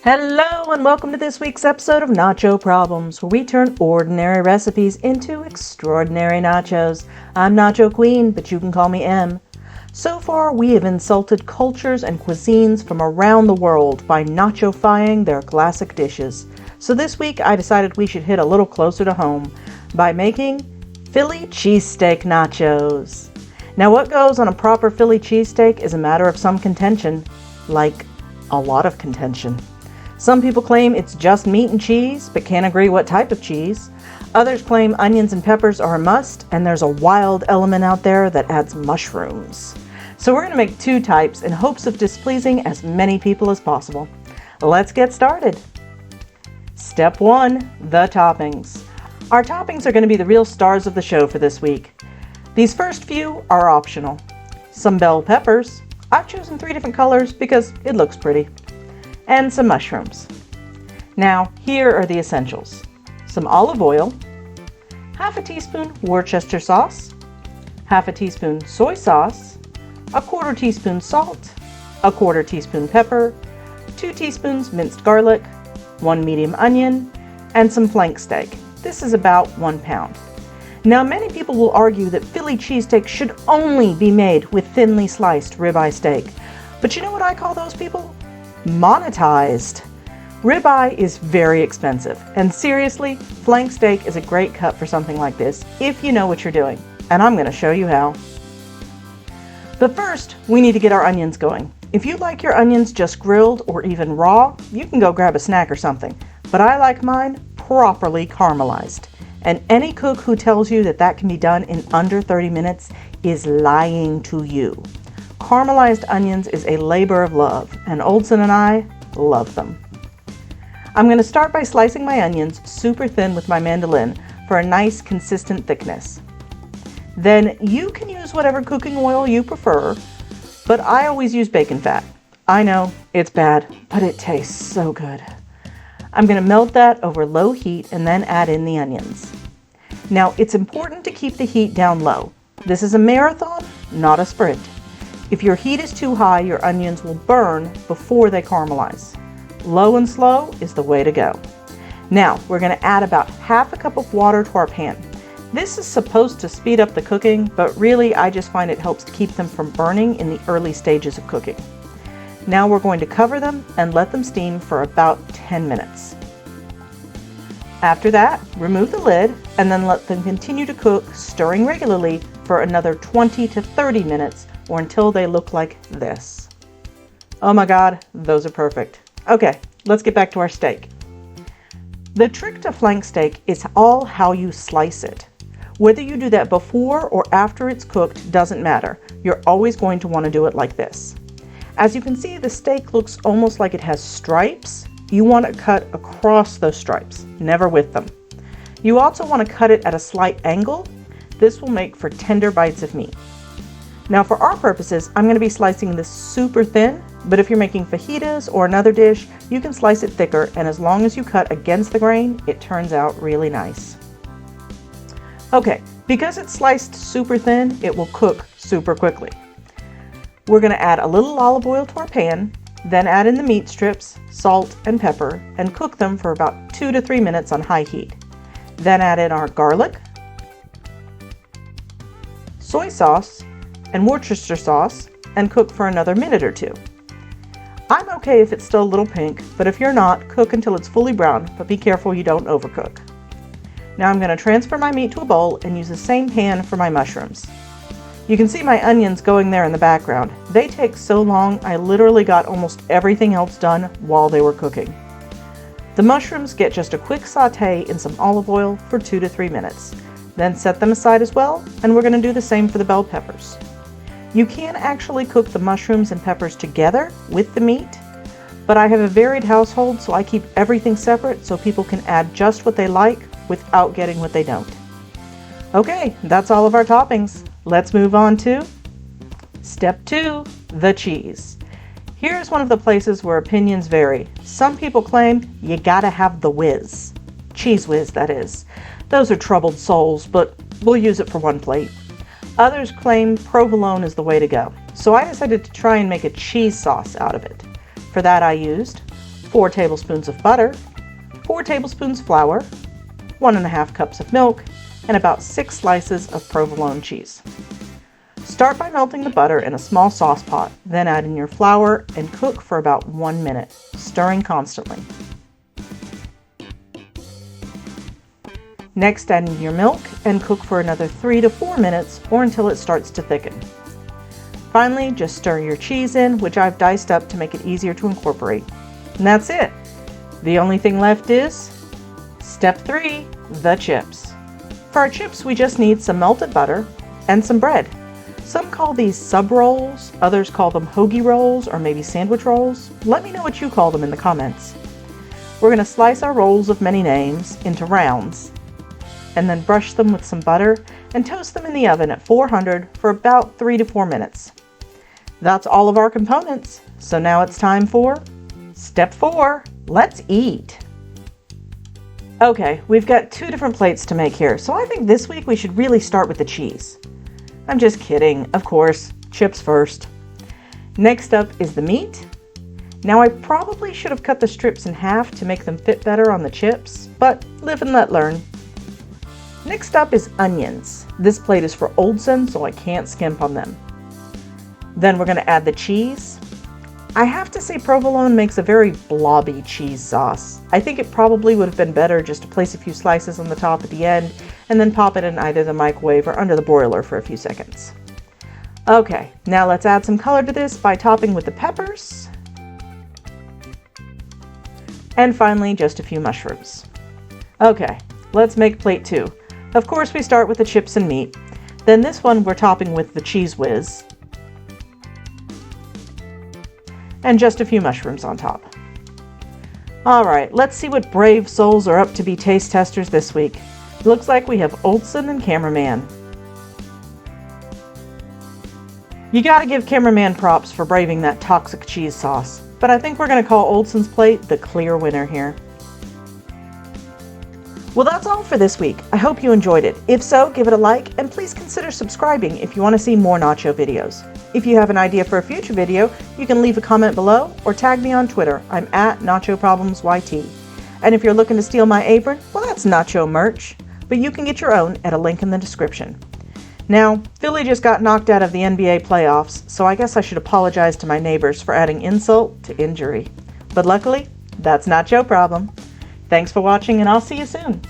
Hello and welcome to this week's episode of Nacho Problems, where we turn ordinary recipes into extraordinary nachos. I'm Nacho Queen, but you can call me M. So far, we have insulted cultures and cuisines from around the world by nachofying their classic dishes. So this week, I decided we should hit a little closer to home by making Philly cheesesteak nachos. Now, what goes on a proper Philly cheesesteak is a matter of some contention, like a lot of contention. Some people claim it's just meat and cheese, but can't agree what type of cheese. Others claim onions and peppers are a must, and there's a wild element out there that adds mushrooms. So we're going to make two types in hopes of displeasing as many people as possible. Let's get started. Step 1, the toppings. Our toppings are going to be the real stars of the show for this week. These first few are optional. Some bell peppers. I've chosen 3 different colors because it looks pretty. And some mushrooms. Now, here are the essentials. Some olive oil, half a teaspoon Worcester sauce, half a teaspoon soy sauce, a quarter teaspoon salt, a quarter teaspoon pepper, 2 teaspoons minced garlic, 1 medium onion, and some flank steak. This is about 1 pound. Now, many people will argue that Philly cheesesteak should only be made with thinly sliced ribeye steak. But you know what I call those people? Monetized. Ribeye is very expensive, and seriously, flank steak is a great cut for something like this if you know what you're doing, and I'm going to show you how. But first, we need to get our onions going. If you like your onions just grilled or even raw, you can go grab a snack or something, but I like mine properly caramelized. And any cook who tells you that that can be done in under 30 minutes is lying to you. Caramelized onions is a labor of love, and Olsen and I love them. I'm going to start by slicing my onions super thin with my mandolin for a nice consistent thickness. Then you can use whatever cooking oil you prefer, but I always use bacon fat. I know, it's bad, but it tastes so good. I'm going to melt that over low heat and then add in the onions. Now, it's important to keep the heat down low. This is a marathon, not a sprint. If your heat is too high, your onions will burn before they caramelize. Low and slow is the way to go. Now, we're going to add about half a cup of water to our pan. This is supposed to speed up the cooking, but really I just find it helps to keep them from burning in the early stages of cooking. Now we're going to cover them and let them steam for about 10 minutes. After that, remove the lid and then let them continue to cook, stirring regularly for another 20 to 30 minutes or until they look like this. Oh my God, those are perfect. Okay, let's get back to our steak. The trick to flank steak is all how you slice it. Whether you do that before or after it's cooked doesn't matter. You're always going to want to do it like this. As you can see, the steak looks almost like it has stripes. You want to cut across those stripes, never with them. You also want to cut it at a slight angle. This will make for tender bites of meat. Now for our purposes, I'm going to be slicing this super thin, but if you're making fajitas or another dish, you can slice it thicker, and as long as you cut against the grain, it turns out really nice. Okay, because it's sliced super thin, it will cook super quickly. We're going to add a little olive oil to our pan, then add in the meat strips, salt, and pepper, and cook them for about 2 to 3 minutes on high heat. Then add in our garlic, soy sauce, and Worcester sauce, and cook for another minute or 2. I'm okay if it's still a little pink, but if you're not, cook until it's fully brown, but be careful you don't overcook. Now I'm going to transfer my meat to a bowl and use the same pan for my mushrooms. You can see my onions going there in the background. They take so long, I literally got almost everything else done while they were cooking. The mushrooms get just a quick saute in some olive oil for 2 to 3 minutes. Then set them aside as well, and we're going to do the same for the bell peppers. You can actually cook the mushrooms and peppers together with the meat, but I have a varied household, so I keep everything separate so people can add just what they like without getting what they don't. Okay, that's all of our toppings. Let's move on to step 2, the cheese. Here's one of the places where opinions vary. Some people claim you gotta have the whiz. Cheese whiz, that is. Those are troubled souls, but we'll use it for one plate. Others claim provolone is the way to go, so I decided to try and make a cheese sauce out of it. For that I used 4 tablespoons of butter, 4 tablespoons flour, 1½ cups of milk, and about 6 slices of provolone cheese. Start by melting the butter in a small sauce pot, then add in your flour and cook for about 1 minute, stirring constantly. Next, add in your milk and cook for another 3 to 4 minutes or until it starts to thicken. Finally, just stir your cheese in, which I've diced up to make it easier to incorporate. And that's it. The only thing left is step 3, the chips. For our chips, we just need some melted butter and some bread. Some call these sub rolls, others call them hoagie rolls or maybe sandwich rolls. Let me know what you call them in the comments. We're going to slice our rolls of many names into rounds and then brush them with some butter and toast them in the oven at 400 for about 3 to 4 minutes. That's all of our components. So now it's time for step 4, let's eat. Okay, we've got 2 different plates to make here, so I think this week we should really start with the cheese. I'm just kidding, of course, chips first. Next up is the meat. Now I probably should have cut the strips in half to make them fit better on the chips, but live and let learn. Next up is onions. This plate is for Oldson, so I can't skimp on them. Then we're going to add the cheese. I have to say provolone makes a very blobby cheese sauce. I think it probably would have been better just to place a few slices on the top at the end and then pop it in either the microwave or under the broiler for a few seconds. Okay, now let's add some color to this by topping with the peppers. And finally, just a few mushrooms. Okay, let's make plate 2. Of course, we start with the chips and meat. Then this one we're topping with the Cheese Whiz. And just a few mushrooms on top. Alright, let's see what brave souls are up to be taste testers this week. Looks like we have Oldson and Cameraman. You gotta give Cameraman props for braving that toxic cheese sauce, but I think we're gonna call Oldson's plate the clear winner here. Well, that's all for this week. I hope you enjoyed it. If so, give it a like and please consider subscribing if you want to see more nacho videos. If you have an idea for a future video, you can leave a comment below or tag me on Twitter. I'm at NachoProblemsYT. And if you're looking to steal my apron, well, that's nacho merch, but you can get your own at a link in the description. Now, Philly just got knocked out of the NBA playoffs, so I guess I should apologize to my neighbors for adding insult to injury. But luckily, that's not your problem. Thanks for watching, and I'll see you soon.